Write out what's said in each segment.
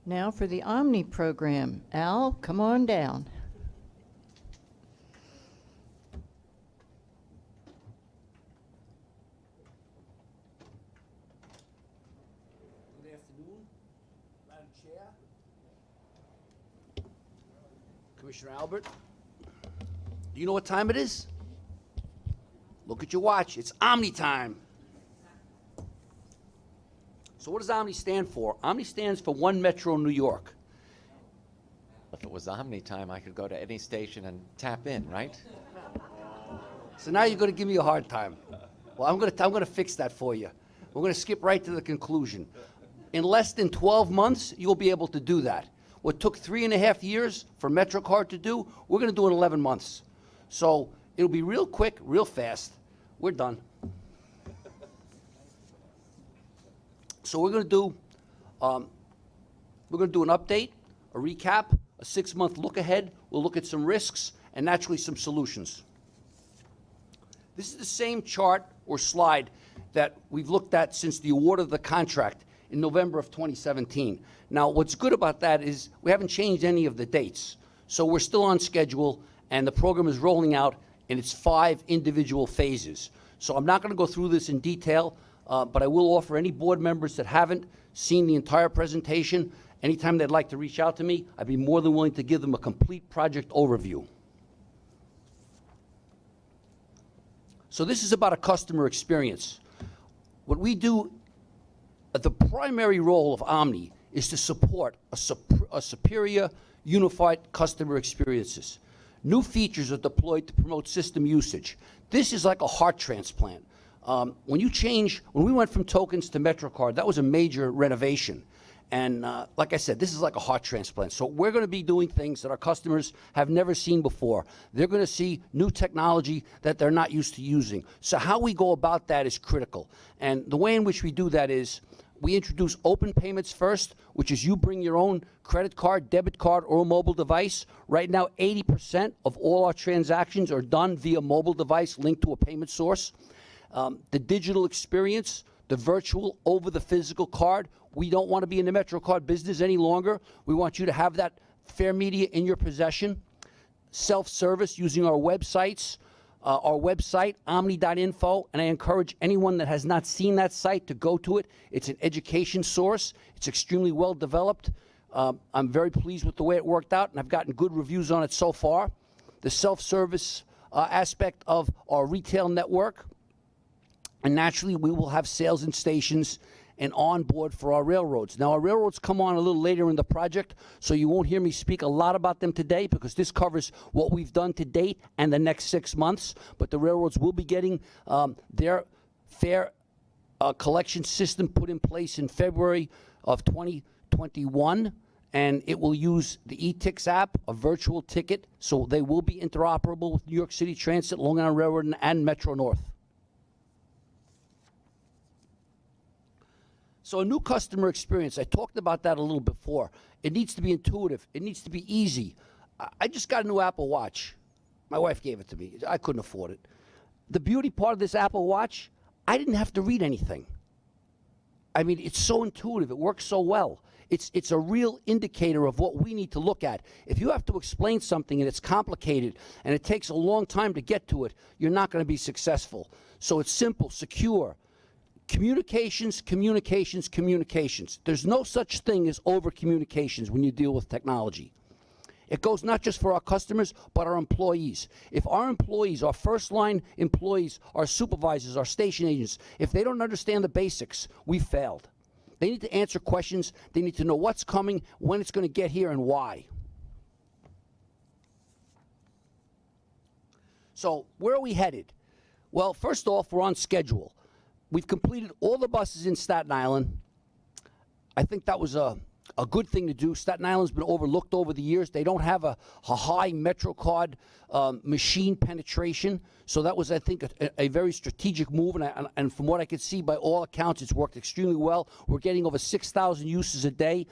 Now for the OMNY program. Al, come on down. Good afternoon, Madam Chair, Commissioner Albert. Do you know what time it is? Look at your watch. It's OMNY time. So what does OMNY stand for? OMNY stands for One Metro New York. If it was OMNY time, I could go to any station and tap in, right? So now you're going to give me a hard time. Well, I'm going to fix that for you. We're going to skip right to the conclusion. In less than 12 months, you'll be able to do that. What took 3.5 years for MetroCard to do, we're going to do in 11 months. So it'll be real quick, real fast. We're done. So we're going to do an update, a recap, a 6-month look ahead. We'll look at some risks and naturally some solutions. This is the same chart or slide that we've looked at since the award of the contract in November of 2017. Now, what's good about that is we haven't changed any of the dates. So we're still on schedule, and the program is rolling out in its 5 individual phases. So I'm not going to go through this in detail, but I will offer any board members that haven't seen the entire presentation, anytime they'd like to reach out to me, I'd be more than willing to give them a complete project overview. So this is about a customer experience. What we do, the primary role of OMNY is to support a superior, unified customer experiences. New features are deployed to promote system usage. This is like a heart transplant. When we went from tokens to MetroCard, that was a major renovation. And like I said, this is like a heart transplant. So we're going to be doing things that our customers have never seen before. They're going to see new technology that they're not used to using. So how we go about that is critical. And the way in which we do that is we introduce open payments first, which is you bring your own credit card, debit card, or a mobile device. Right now, 80% of all our transactions are done via mobile device linked to a payment source. The digital experience, the virtual over the physical card. We don't want to be in the MetroCard business any longer. We want you to have that fair media in your possession. Self-service using our websites, our website, omny.info, and I encourage anyone that has not seen that site to go to it. It's an education source. It's extremely well developed. I'm very pleased with the way it worked out, and I've gotten good reviews on it so far. The self-service aspect of our retail network. And naturally, we will have sales and stations and on board for our railroads. Now, our railroads come on a little later in the project, so you won't hear me speak a lot about them today because this covers what we've done to date and the next 6 months. But the railroads will be getting their fare collection system put in place in February of 2021. And it will use the eTix app, a virtual ticket, so they will be interoperable with New York City Transit, Long Island Railroad, and Metro North. So a new customer experience, I talked about that a little before. It needs to be intuitive. It needs to be easy. I just got a new Apple Watch. My wife gave it to me. I couldn't afford it. The beauty part of this Apple Watch, I didn't have to read anything. I mean, it's so intuitive. It works so well. It's a real indicator of what we need to look at. If you have to explain something and it's complicated and it takes a long time to get to it, you're not going to be successful. So it's simple, secure. Communications, communications, communications. There's no such thing as over-communications when you deal with technology. It goes not just for our customers, but our employees. If our employees, our first-line employees, our supervisors, our station agents, if they don't understand the basics, we failed. They need to answer questions. They need to know what's coming, when it's going to get here, and why. So where are we headed? Well, first off, we're on schedule. We've completed all the buses in Staten Island. I think that was a good thing to do. Staten Island's been overlooked over the years. They don't have a high MetroCard machine penetration. So that was, I think, a very strategic move. And from what I could see, by all accounts, it's worked extremely well. We're getting over 6,000 uses a day.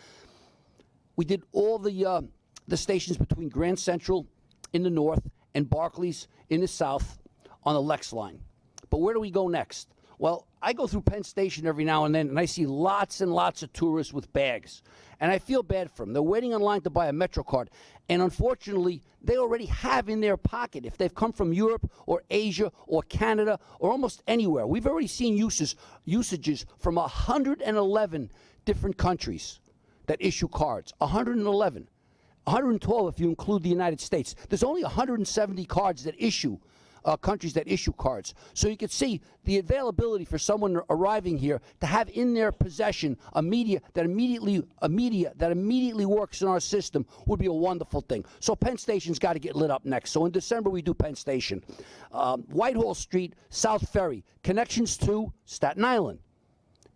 We did all the stations between Grand Central in the north and Barclays in the south on the Lex line. But where do we go next? Well, I go through Penn Station every now and then, and I see lots and lots of tourists with bags. And I feel bad for them. They're waiting in line to buy a Metro card. And unfortunately, they already have in their pocket, if they've come from Europe or Asia or Canada or almost anywhere. We've already seen usages from 111 different countries that issue cards. 111. 112 if you include the United States. There's only 170 cards that issue, countries that issue cards. So you can see the availability for someone arriving here to have in their possession a media that immediately works in our system would be a wonderful thing. So Penn Station's got to get lit up next. So in December we do Penn Station. Whitehall Street, South Ferry, connections to Staten Island.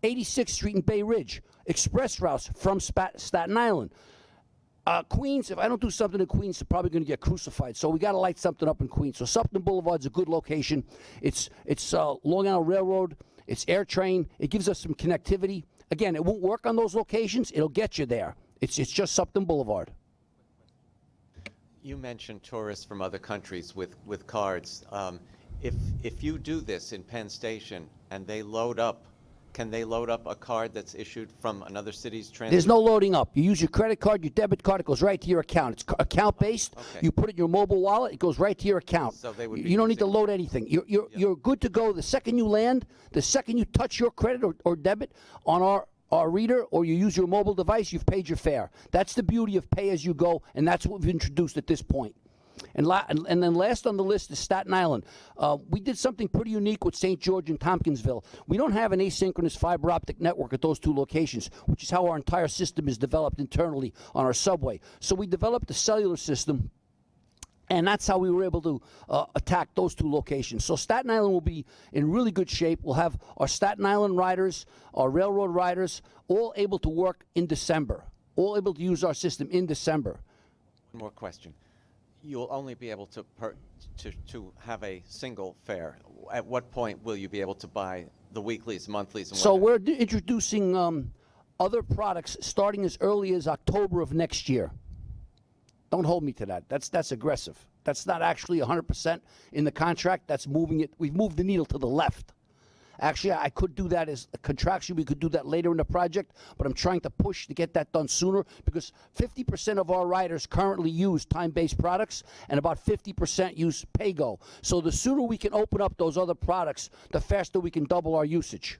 86th Street in Bay Ridge, express routes from Staten Island. Queens, if I don't do something in Queens, they're probably going to get crucified. So we got to light something up in Queens. So Supton Boulevard's a good location. It's Long Island Railroad. It's AirTrain. It gives us some connectivity. Again, it won't work on those locations. It'll get you there. It's just Supton Boulevard. You mentioned tourists from other countries with cards. If you do this in Penn Station and they load up, can they load up a card that's issued from another city's transit? There's no loading up. You use your credit card, your debit card, it goes right to your account. It's account-based. Okay. You put it in your mobile wallet, it goes right to your account. So they would be you don't need to using- load anything. You're good to go the second you land, the second you touch your credit or debit on our reader or you use your mobile device, you've paid your fare. That's the beauty of pay-as-you-go, and that's what we've introduced at this point. And then last on the list is Staten Island. We did something pretty unique with St. George and Tompkinsville. We don't have an asynchronous fiber optic network at those two locations, which is how our entire system is developed internally on our subway. So we developed a cellular system, and that's how we were able to attack those two locations. So Staten Island will be in really good shape. We'll have our Staten Island riders, our railroad riders, all able to work in December, all able to use our system in December. One more question. You'll only be able to have a single fare. At what point will you be able to buy the weeklies, monthlies, and So whatever? we're introducing other products starting as early as October of next year. Don't hold me to that. That's aggressive. That's not actually 100% in the contract. That's moving it. We've moved the needle to the left. Actually, I could do that as a contraction. We could do that later in the project, but I'm trying to push to get that done sooner because 50% of our riders currently use time-based products and about 50% use pay-go. So the sooner we can open up those other products, the faster we can double our usage.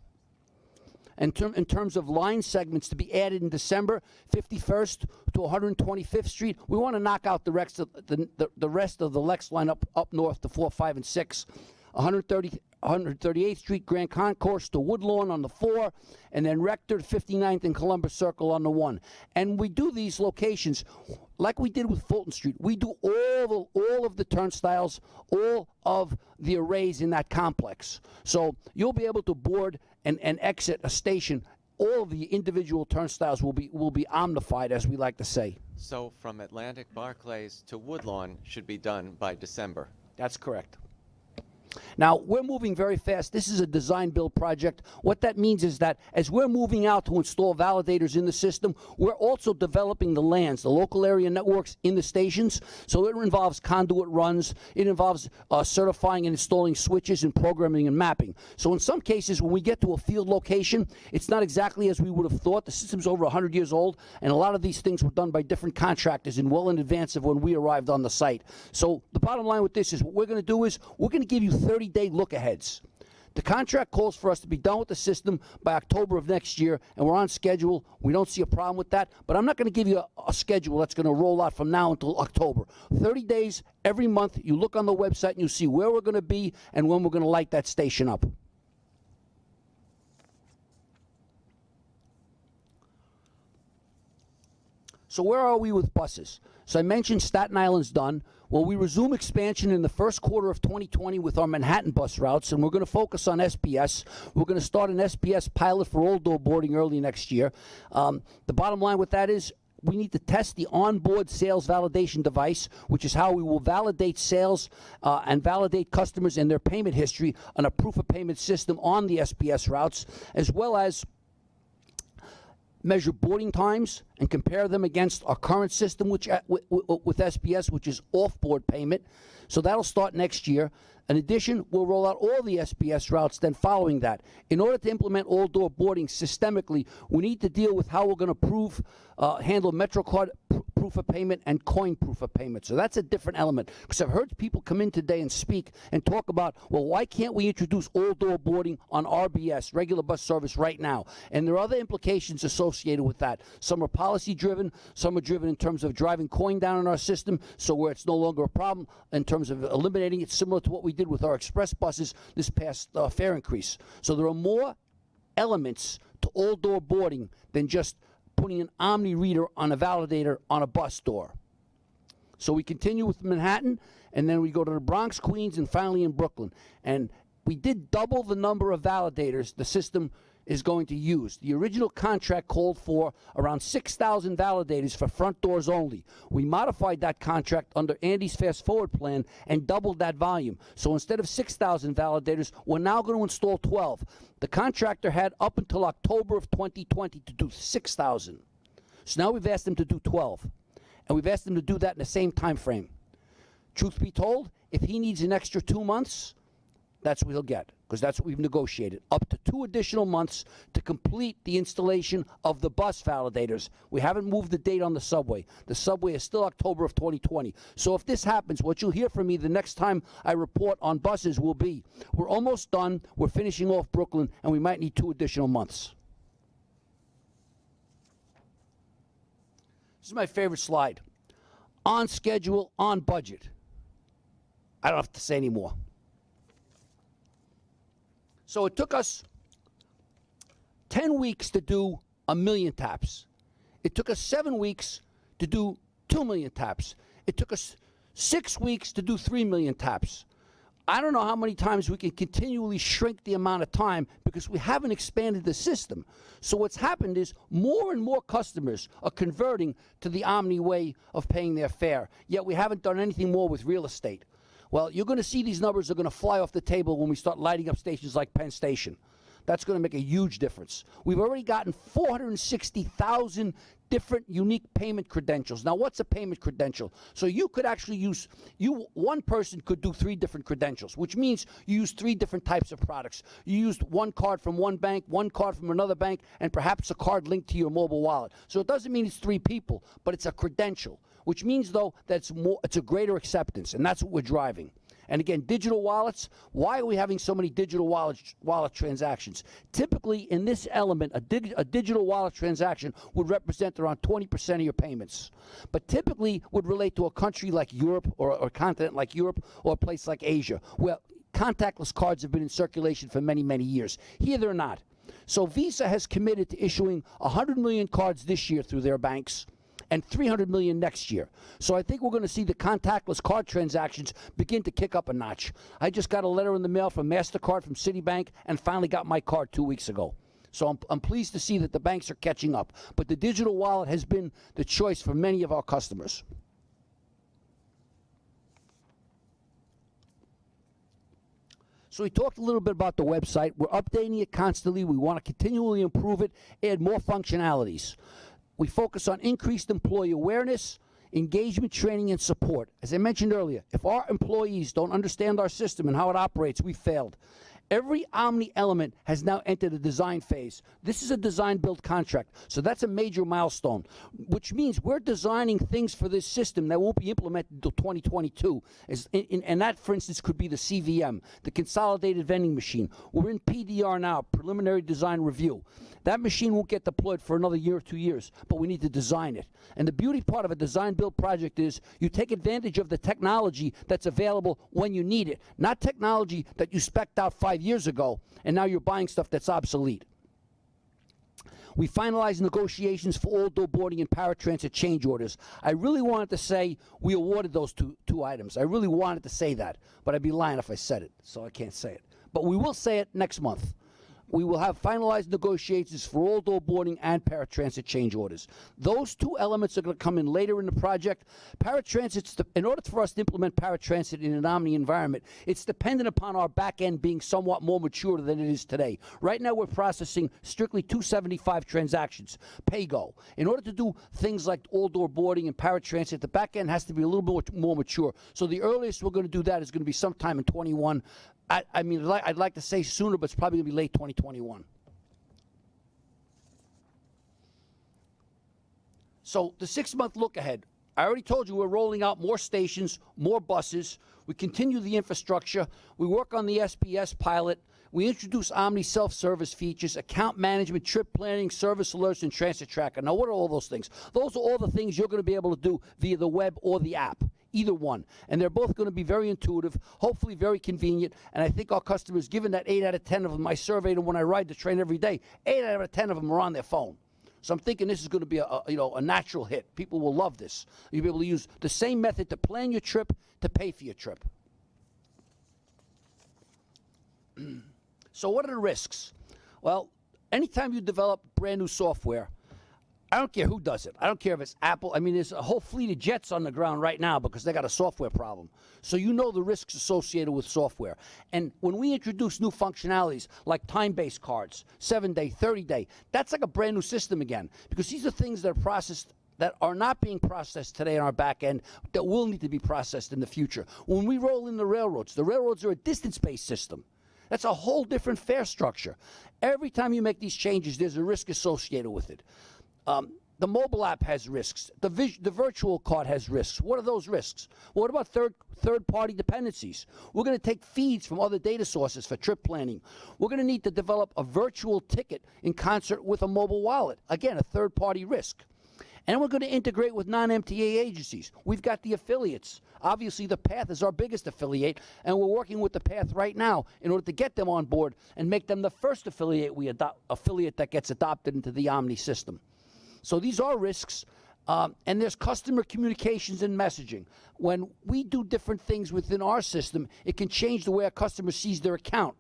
In terms of line segments to be added in December, 51st to 125th Street, we want to knock out the rest of the Lex line up north to 4, 5, and 6. 138th Street, Grand Concourse to Woodlawn on the 4, and then Rector to 59th and Columbus Circle on the 1. And we do these locations like we did with Fulton Street. We do all of the turnstiles, all of the arrays in that complex. So you'll be able to board and exit a station. All of the individual turnstiles will be omnified, as we like to say. So from Atlantic Barclays to Woodlawn should be done by December. That's correct. Now, we're moving very fast. This is a design-build project. What that means is that as we're moving out to install validators in the system, we're also developing the LANs, the local area networks in the stations. So it involves conduit runs. It involves certifying and installing switches and programming and mapping. So in some cases, when we get to a field location, it's not exactly as we would have thought. The system's over 100 years old, and a lot of these things were done by different contractors and well in advance of when we arrived on the site. So the bottom line with this is what we're going to do is we're going to give you 30-day look-aheads. The contract calls for us to be done with the system by October of next year, and we're on schedule. We don't see a problem with that, but I'm not going to give you a schedule that's going to roll out from now until October. 30 days every month. You look on the website and you see where we're going to be and when we're going to light that station up. So where are we with buses? So I mentioned Staten Island's done. Well, we resume expansion in the first quarter of 2020 with our Manhattan bus routes, and we're going to focus on SPS. We're going to start an SPS pilot for all-door boarding early next year. The bottom line with that is we need to test the onboard sales validation device, which is how we will validate sales and validate customers and their payment history on a proof of payment system on the SPS routes, as well as measure boarding times and compare them against our current system, with SBS, which is off-board payment. So that'll start next year. In addition, we'll roll out all the SBS routes then following that. In order to implement all-door boarding systemically, we need to deal with how we're going to handle MetroCard proof of payment and coin proof of payment. So that's a different element. Because I've heard people come in today and speak and talk about, well, why can't we introduce all-door boarding on RBS, regular bus service, right now? And there are other implications associated with that. Some are policy-driven. Some are driven in terms of driving coin down in our system, so where it's no longer a problem in terms of eliminating it, similar to what we did with our express buses this past fare increase. So there are more elements to all-door boarding than just putting an Omni reader on a validator on a bus door. So we continue with Manhattan, and then we go to the Bronx, Queens, and finally in Brooklyn. And we did double the number of validators the system is going to use. The original contract called for around 6,000 validators for front doors only. We modified that contract under Andy's Fast Forward plan and doubled that volume. So instead of 6,000 validators, we're now going to install 12. The contractor had up until October of 2020 to do 6,000. So now we've asked them to do 12. And we've asked them to do that in the same time frame. Truth be told, if he needs an extra 2 months, that's what he'll get, because that's what we've negotiated. Up to 2 additional months to complete the installation of the bus validators. We haven't moved the date on the subway. The subway is still October of 2020. So if this happens, what you'll hear from me the next time I report on buses will be, we're almost done, we're finishing off Brooklyn, and we might need 2 additional months. This is my favorite slide. On schedule, on budget. I don't have to say any more. So it took us 10 weeks to do 1 million taps. It took us 7 weeks to do 2 million taps. It took us 6 weeks to do 3 million taps. I don't know how many times we can continually shrink the amount of time because we haven't expanded the system. So what's happened is more and more customers are converting to the Omni way of paying their fare, yet we haven't done anything more with real estate. Well, you're going to see these numbers are going to fly off the table when we start lighting up stations like Penn Station. That's going to make a huge difference. We've already gotten 460,000 different unique payment credentials. Now, what's a payment credential? So you could actually use, one person could do 3 different credentials, which means you use 3 different types of products. You used one card from one bank, one card from another bank, and perhaps a card linked to your mobile wallet. So it doesn't mean it's 3 people, but it's a credential, which means, though, that it's a greater acceptance, and that's what we're driving. And again, digital wallets, why are we having so many digital wallet transactions? Typically, in this element, a digital wallet transaction would represent around 20% of your payments. But typically would relate to a country like Europe or a continent like Europe or a place like Asia, where contactless cards have been in circulation for many, many years. Here they're not. So Visa has committed to issuing 100 million cards this year through their banks, and 300 million next year. So I think we're going to see the contactless card transactions begin to kick up a notch. I just got a letter in the mail from MasterCard from Citibank and finally got my card 2 weeks ago. So I'm pleased to see that the banks are catching up. But the digital wallet has been the choice for many of our customers. So we talked a little bit about the website. We're updating it constantly. We want to continually improve it, add more functionalities. We focus on increased employee awareness, engagement, training, and support. As I mentioned earlier, if our employees don't understand our system and how it operates, we failed. Every Omni element has now entered a design phase. This is a design-build contract, so that's a major milestone, which means we're designing things for this system that won't be implemented until 2022. And that, for instance, could be the CVM, the Consolidated Vending Machine. We're in PDR now, Preliminary Design Review. That machine won't get deployed for another year or 2 years, but we need to design it. And the beauty part of a design-build project is you take advantage of the technology that's available when you need it, not technology that you spec'd out 5 years ago, and now you're buying stuff that's obsolete. We finalized negotiations for all-door boarding and paratransit change orders. I really wanted to say we awarded those two items. I really wanted to say that, but I'd be lying if I said it, so I can't say it. But we will say it next month. we will have finalized negotiations for all door boarding and paratransit change orders. Those two elements are going to come in later in the project. Paratransit, in order for us to implement paratransit in an Omni environment, it's dependent upon our back end being somewhat more mature than it is today. Right now, we're processing strictly 275 transactions, pay-go. In order to do things like all door boarding and paratransit, the back end has to be a little bit more mature. So the earliest we're going to do that is going to be sometime in 21. I mean, I'd like to say sooner, but it's probably going to be late 2021. So the 6-month look ahead. I already told you we're rolling out more stations, more buses. We continue the infrastructure. We work on the SBS pilot. We introduce Omni self-service features, account management, trip planning, service alerts, and transit tracker. Now, what are all those things? Those are all the things you're going to be able to do via the web or the app, either one. And they're both going to be very intuitive, hopefully very convenient. And I think our customers, given that 8 out of 10 of them, I surveyed them when I ride the train every day, 8 out of 10 of them are on their phone. So I'm thinking this is going to be a natural hit. People will love this. You'll be able to use the same method to plan your trip, to pay for your trip. So what are the risks? Well, anytime you develop brand new software, I don't care who does it. I don't care if it's Apple. I mean, there's a whole fleet of jets on the ground right now because they got a software problem. So you know the risks associated with software. And when we introduce new functionalities like time-based cards, 7-day, 30-day, that's like a brand new system again because these are things that are processed that are not being processed today on our back end that will need to be processed in the future. When we roll in the railroads are a distance-based system. That's a whole different fare structure. Every time you make these changes, there's a risk associated with it. The mobile app has risks. The virtual card has risks. What are those risks? Well, what about third-party dependencies? We're going to take feeds from other data sources for trip planning. We're going to need to develop a virtual ticket in concert with a mobile wallet. Again, a third-party risk. And we're going to integrate with non-MTA agencies. We've got the affiliates. Obviously, the PATH is our biggest affiliate, and we're working with the PATH right now in order to get them on board and make them the first affiliate that gets adopted into the Omni system. So these are risks, and there's customer communications and messaging. When we do different things within our system, it can change the way a customer sees their account.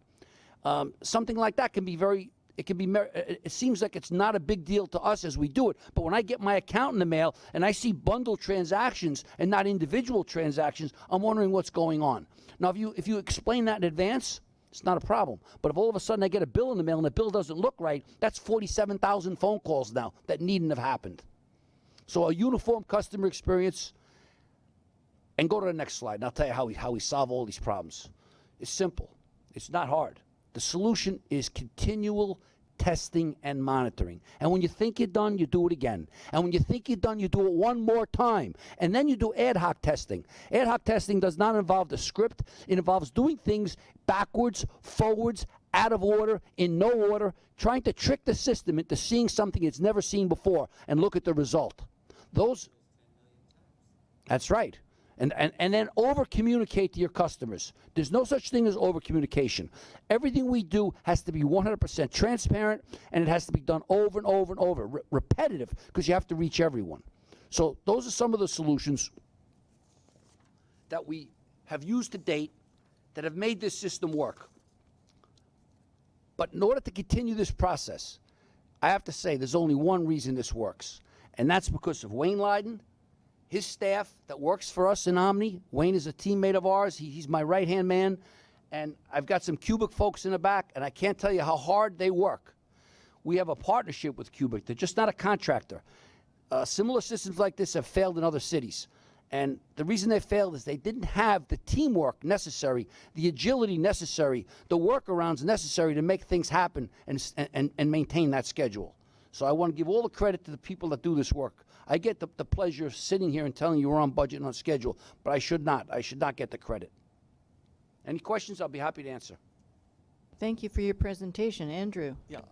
Something like that can be it seems like it's not a big deal to us as we do it, but when I get my account in the mail and I see bundled transactions and not individual transactions, I'm wondering what's going on. Now, if you explain that in advance, it's not a problem. But if all of a sudden I get a bill in the mail and the bill doesn't look right, that's 47,000 phone calls now that needn't have happened. So a uniform customer experience, and go to the next slide, and I'll tell you how we solve all these problems. It's simple. It's not hard. The solution is continual testing and monitoring. And when you think you're done, you do it again. And when you think you're done, you do it one more time. And then you do ad hoc testing. Ad hoc testing does not involve the script. It involves doing things backwards, forwards, out of order, in no order, trying to trick the system into seeing something it's never seen before and look at the result. That's right. And then over-communicate to your customers. There's no such thing as over-communication. Everything we do has to be 100% transparent, and it has to be done over and over and over, repetitive, because you have to reach everyone. So those are some of the solutions that we have used to date that have made this system work. But in order to continue this process, I have to say there's only one reason this works, and that's because of Wayne Leiden, his staff that works for us in Omni. Wayne is a teammate of ours. He's my right-hand man. And I've got some Cubic folks in the back, and I can't tell you how hard they work. We have a partnership with Cubic. They're just not a contractor. Similar systems like this have failed in other cities. And the reason they failed is they didn't have the teamwork necessary, the agility necessary, the workarounds necessary to make things happen and maintain that schedule. So I want to give all the credit to the people that do this work. I get the pleasure of sitting here and telling you we're on budget and on schedule, but I should not. I should not get the credit. Any questions? I'll be happy to answer. Thank you for your presentation. Andrew. Yeah.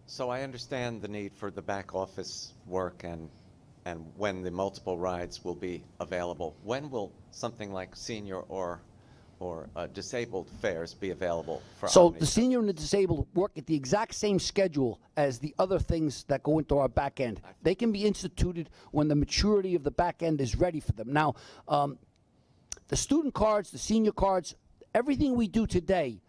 So I understand the need for the back office work and when the multiple rides will be available. When will something like senior or disabled fares be available for So Omni? the senior and the disabled work at the exact same schedule as the other things that go into our back end. They can be instituted when the maturity of the back end is ready for them. Now, the student cards, the senior cards, everything we do today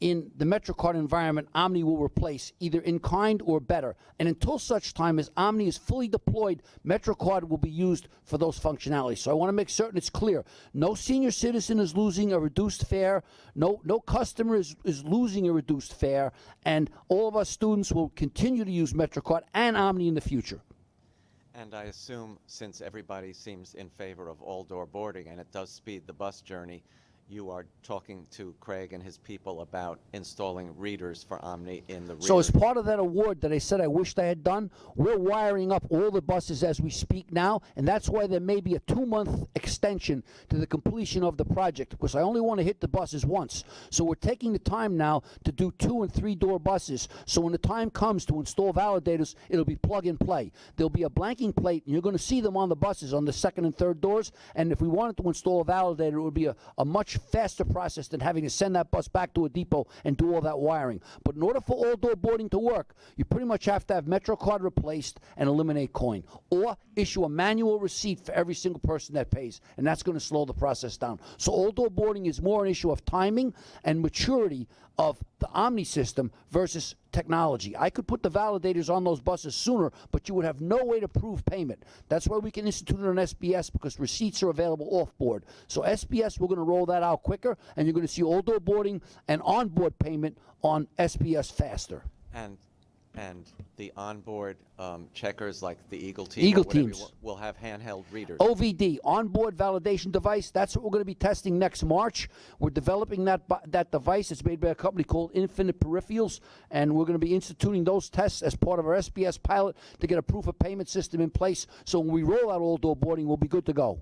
in the MetroCard environment, Omni will replace, either in kind or better. And until such time as Omni is fully deployed, MetroCard will be used for those functionalities. So I want to make certain it's clear. No senior citizen is losing a reduced fare. No customer is losing a reduced fare. And all of our students will continue to use MetroCard and Omni in the future. And I assume, since everybody seems in favor of all-door boarding and it does speed the bus journey, you are talking to Craig and his people about installing readers for Omni in the rear. So as part of that award that I said I wished I had done, we're wiring up all the buses as we speak now, and that's why there may be a 2-month extension to the completion of the project, because I only want to hit the buses once. So we're taking the time now to do 2- and 3-door buses, so when the time comes to install validators, it'll be plug and play. There'll be a blanking plate, and you're going to see them on the buses on the 2nd and 3rd doors, and if we wanted to install a validator, it would be a much faster process than having to send that bus back to a depot and do all that wiring. But in order for all-door boarding to work, you pretty much have to have MetroCard replaced and eliminate coin, or issue a manual receipt for every single person that pays, and that's going to slow the process down. So all-door boarding is more an issue of timing and maturity of the Omni system versus technology. I could put the validators on those buses sooner, but you would have no way to prove payment. That's why we can institute it on SBS, because receipts are available off-board. So SBS, we're going to roll that out quicker, and you're going to see all-door boarding and on-board payment on SBS faster. And the onboard checkers, like the Eagle Team, Eagle or whatever Teams will have handheld readers. OVD, onboard validation device. That's what we're going to be testing next March. We're developing that device. It's made by a company called Infinite Peripherals, and we're going to be instituting those tests as part of our SBS pilot to get a proof of payment system in place. So when we roll out all-door boarding, we'll be good to go.